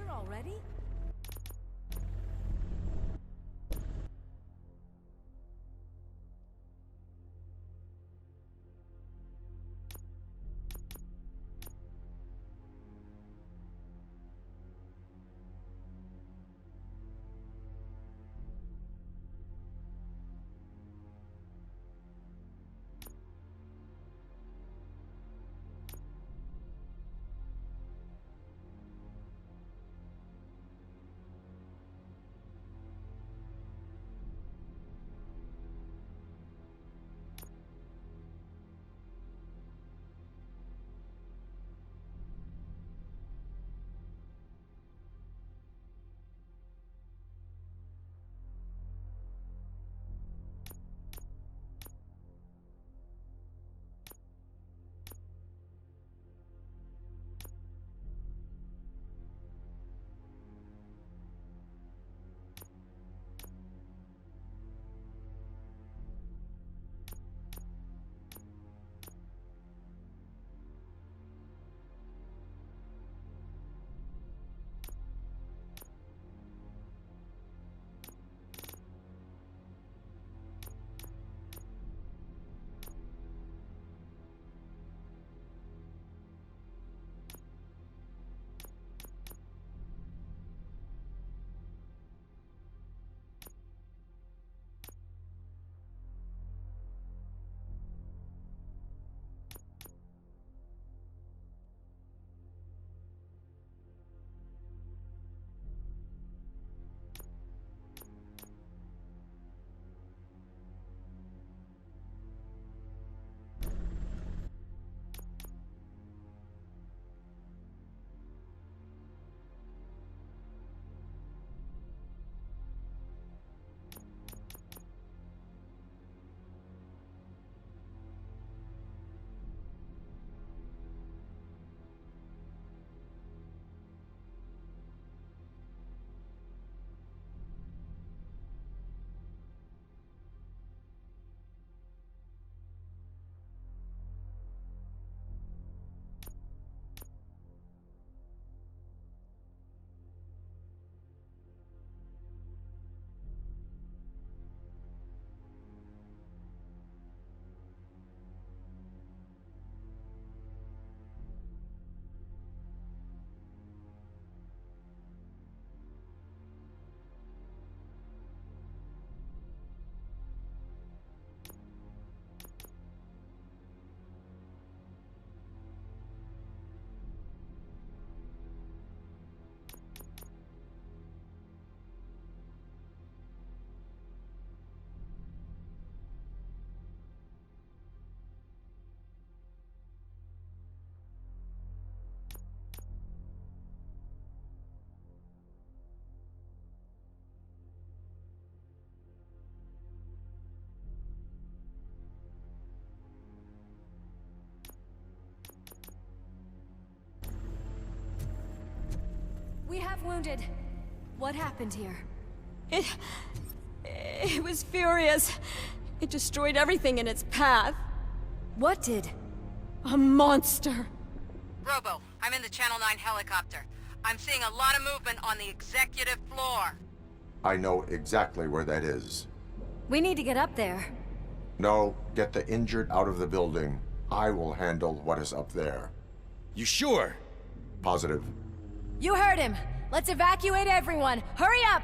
here already? We have wounded. What happened here? It was furious. It destroyed everything in its path. What did? A monster. Robo, I'm in the Channel 9 helicopter. I'm seeing a lot of movement on the executive floor. I know exactly where that is. We need to get up there. No, get the injured out of the building. I will handle what is up there. You sure? Positive. You heard him. Let's evacuate everyone. Hurry up!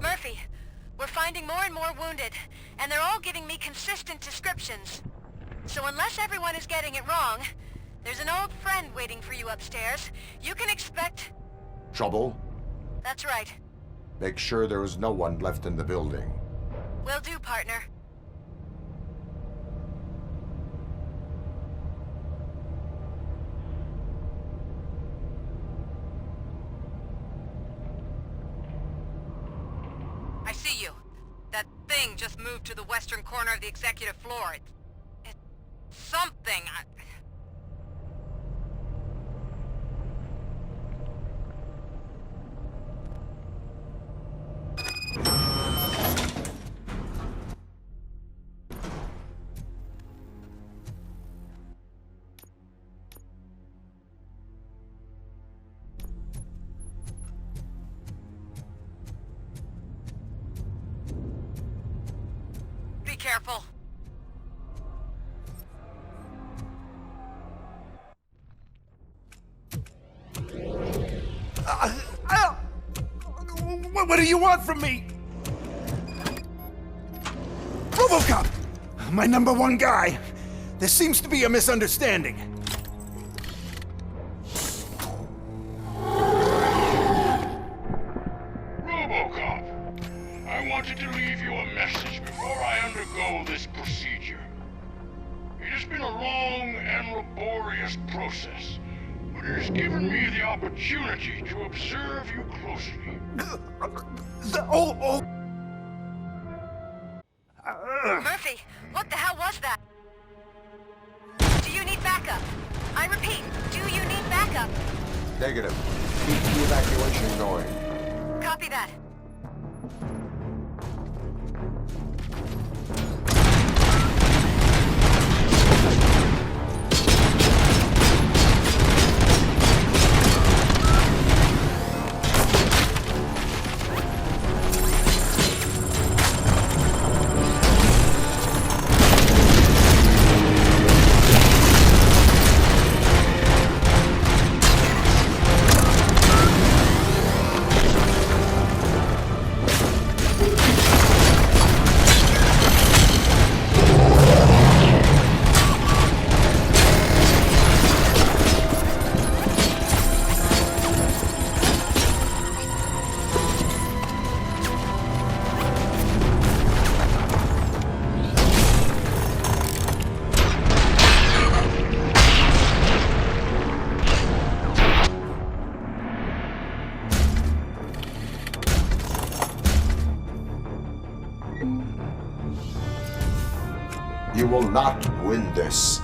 Murphy, we're finding more and more wounded, and they're all giving me consistent descriptions. So unless everyone is getting it wrong, there's an old friend waiting for you upstairs. You can expect... Trouble? That's right. Make sure there is no one left in the building. Will do, partner. I see you. That thing just moved to the western corner of the executive floor. It's something. Be careful. What do you want from me? Robocop! My #1 guy. There seems to be a misunderstanding. Robocop, I wanted to leave you a message before I undergo this procedure. It has been a long and laborious process, but it has given me the opportunity to observe you closely. Murphy, what the hell was that? Do you need backup? I repeat, do you need backup? Negative. Keep the evacuation going. Copy that. You will not win this.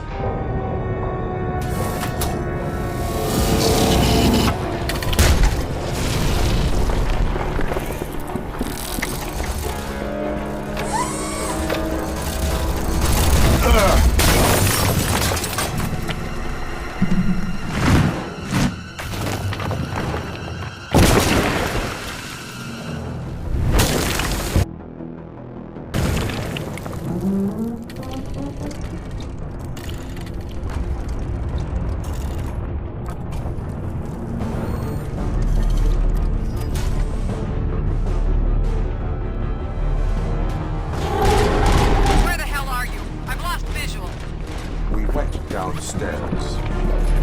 Downstairs.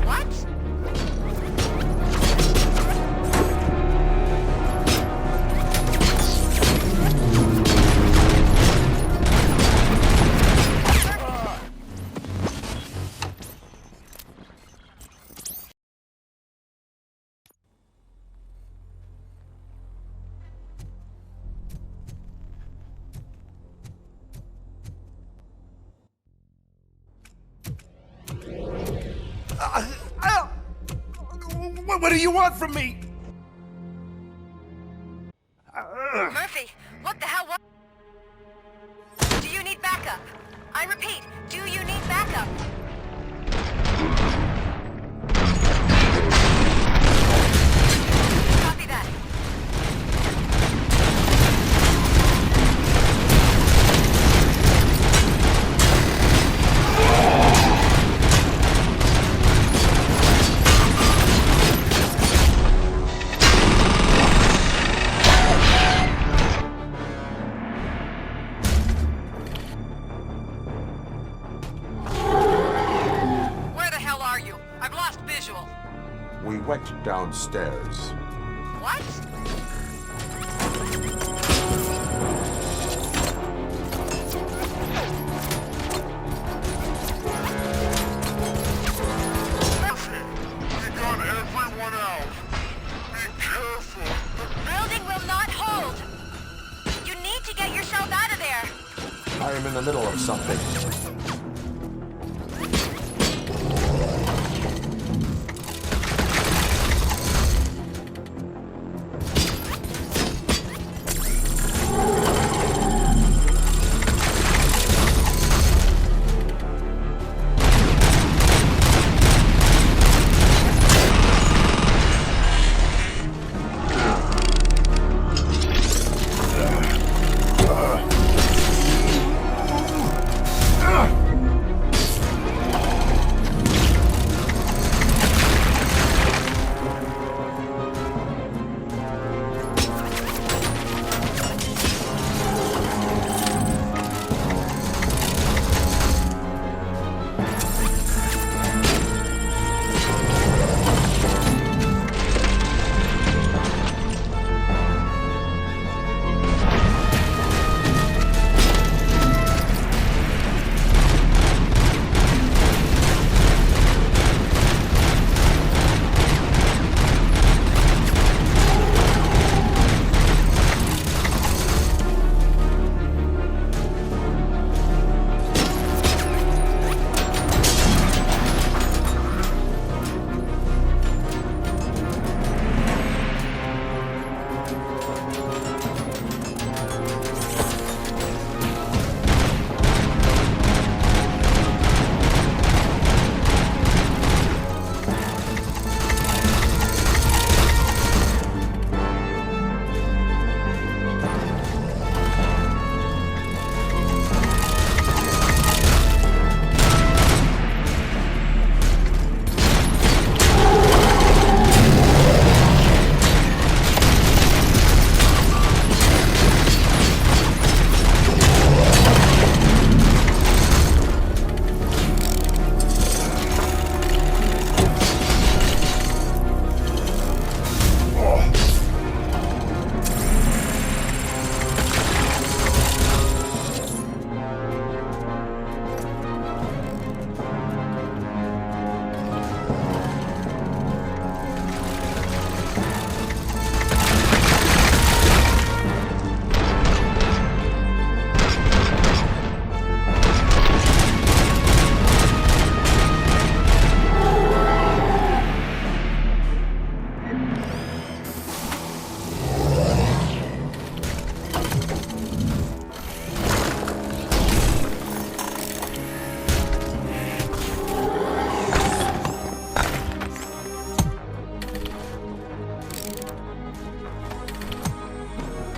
What? What do you want from me? Murphy, what the hell was... Do you need backup? I repeat, do you need backup? Copy that. We went downstairs. What? We got everyone out. Be careful. The building will not hold. You need to get yourself out of there. I am in the middle of something.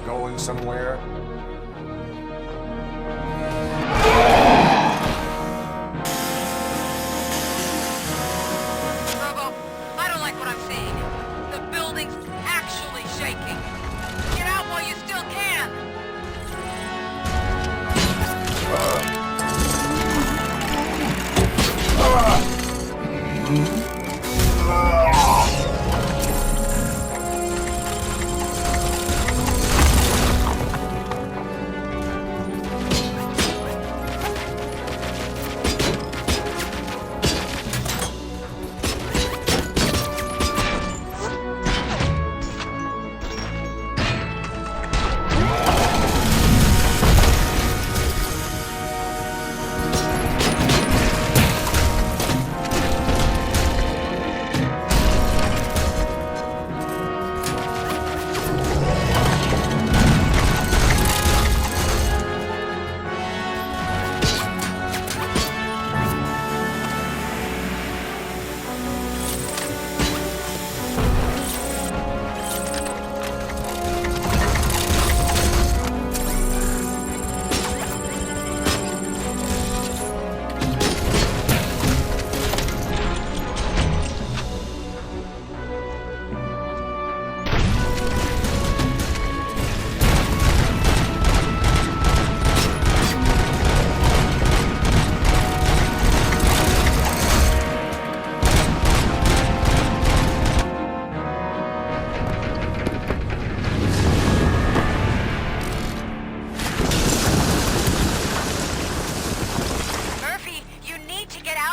Going somewhere? Robo, I don't like what I'm seeing. The building's actually shaking. Get out while you still can.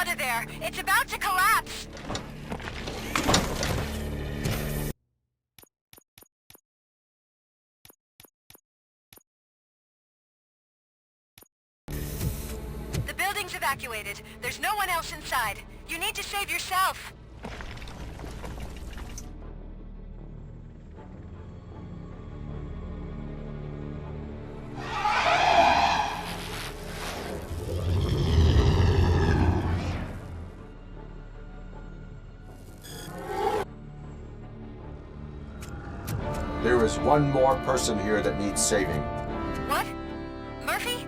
out of there! It's about to collapse! The building's evacuated. There's no one else inside. You need to save yourself. There is one more person here that needs saving. What? Murphy?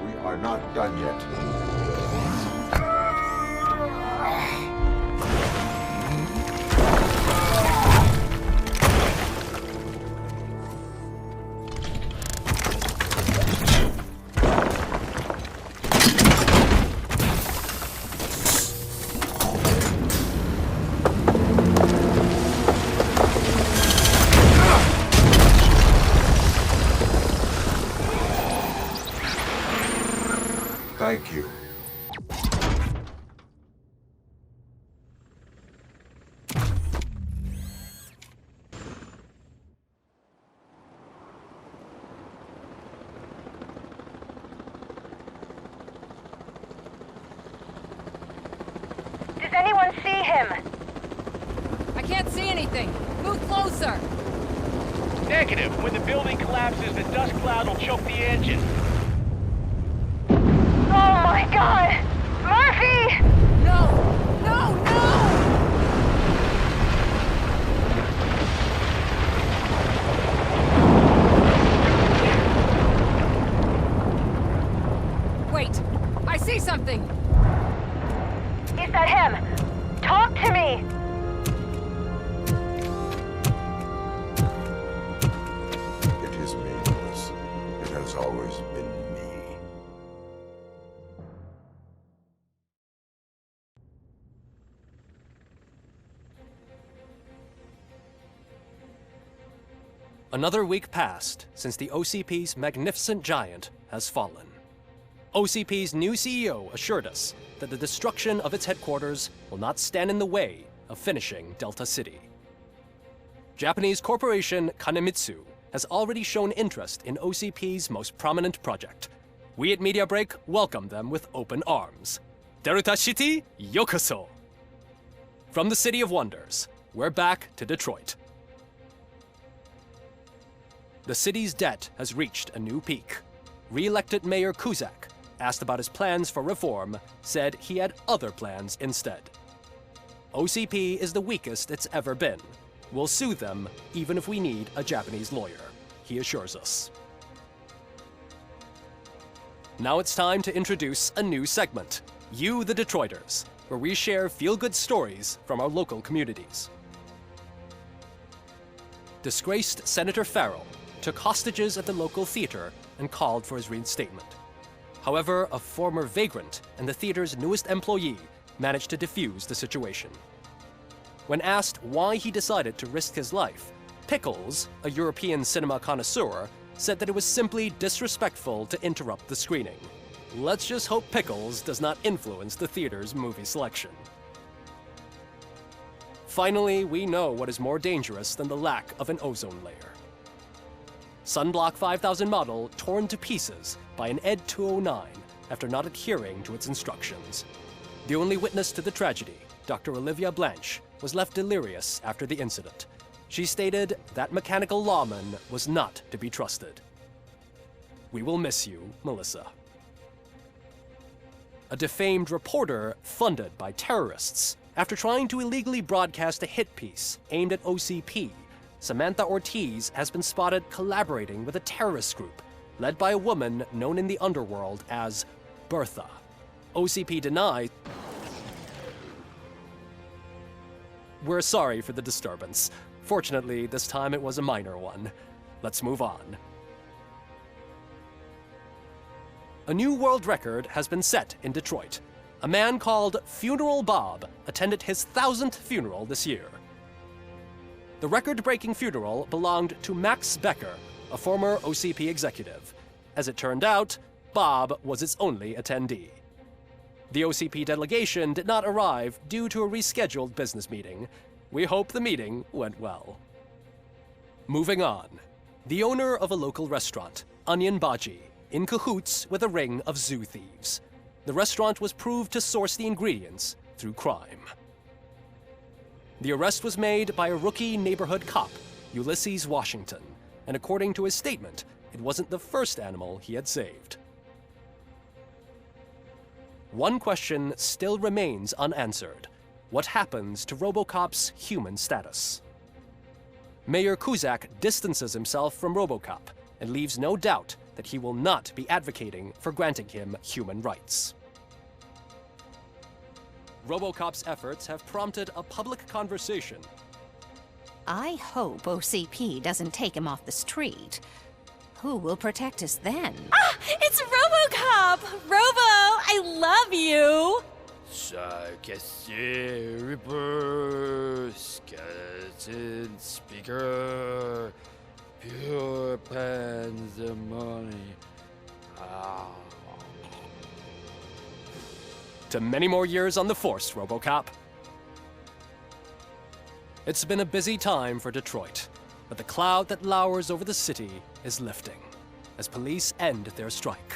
We are not done yet. Thank you. Does anyone see him? I can't see anything. Move closer. Negative. When the building collapses, the dust cloud will choke the engine. Oh my god! Murphy! No! No! No! Wait! I see something! Is that him? Talk to me! It is me, Melissa. It has always been me. Another week passed since the OCP's magnificent giant has fallen. OCP's new CEO assured us that the destruction of its headquarters will not stand in the way of finishing Delta City. Japanese corporation Kanemitsu has already shown interest in OCP's most prominent project. We at Media Break welcome them with open arms. Delta City, yokoso! From the City of Wonders, we're back to Detroit. The city's debt has reached a new peak. Re-elected Mayor Kuzak, asked about his plans for reform, said he had other plans instead. OCP is the weakest it's ever been. We'll sue them even if we need a Japanese lawyer, he assures us. Now it's time to introduce a new segment, You the Detroiters, where we share feel-good stories from our local communities. Disgraced Senator Farrell took hostages at the local theater and called for his reinstatement. However, a former vagrant and the theater's newest employee managed to defuse the situation. When asked why he decided to risk his life, Pickles, a European cinema connoisseur, said that it was simply disrespectful to interrupt the screening. Let's just hope Pickles does not influence the theater's movie selection. Finally, we know what is more dangerous than the lack of an ozone layer. Sunblock 5000 model torn to pieces by an ED 209 after not adhering to its instructions. The only witness to the tragedy, Dr. Olivia Blanche, was left delirious after the incident. She stated that mechanical lawman was not to be trusted. We will miss you, Melissa. A defamed reporter funded by terrorists. After trying to illegally broadcast a hit piece aimed at OCP, Samantha Ortiz has been spotted collaborating with a terrorist group led by a woman known in the underworld as Bertha. OCP denies. We're sorry for the disturbance. Fortunately, this time it was a minor one. Let's move on. A new world record has been set in Detroit. A man called Funeral Bob attended his 1000th funeral this year. The record-breaking funeral belonged to Max Becker, a former OCP executive. As it turned out, Bob was its only attendee. The OCP delegation did not arrive due to a rescheduled business meeting. We hope the meeting went well. Moving on. The owner of a local restaurant, Onion Baji, in cahoots with a ring of zoo thieves. The restaurant was proved to source the ingredients through crime. The arrest was made by a rookie neighborhood cop, Ulysses Washington, and according to his statement, it wasn't the first animal he had saved. One question still remains unanswered. What happens to Robocop's human status? Mayor Kuzak distances himself from Robocop and leaves no doubt that he will not be advocating for granting him human rights. Robocop's efforts have prompted a public conversation. I hope OCP doesn't take him off the street. Who will protect us then? Ah! It's Robocop! Robo, I love you! Cassier, Reaper, Skeleton, Speaker, Pure Pandemonium. To many more years on the force, Robocop. It's been a busy time for Detroit, but the cloud that lowers over the city is lifting as police end their strike.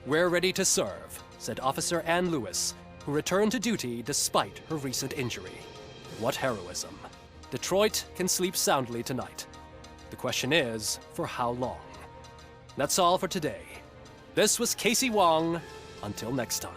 We're ready to serve, said Officer Ann Lewis, who returned to duty despite her recent injury. What heroism. Detroit can sleep soundly tonight. The question is, for how long? That's all for today. This was Casey Wong. Until next time.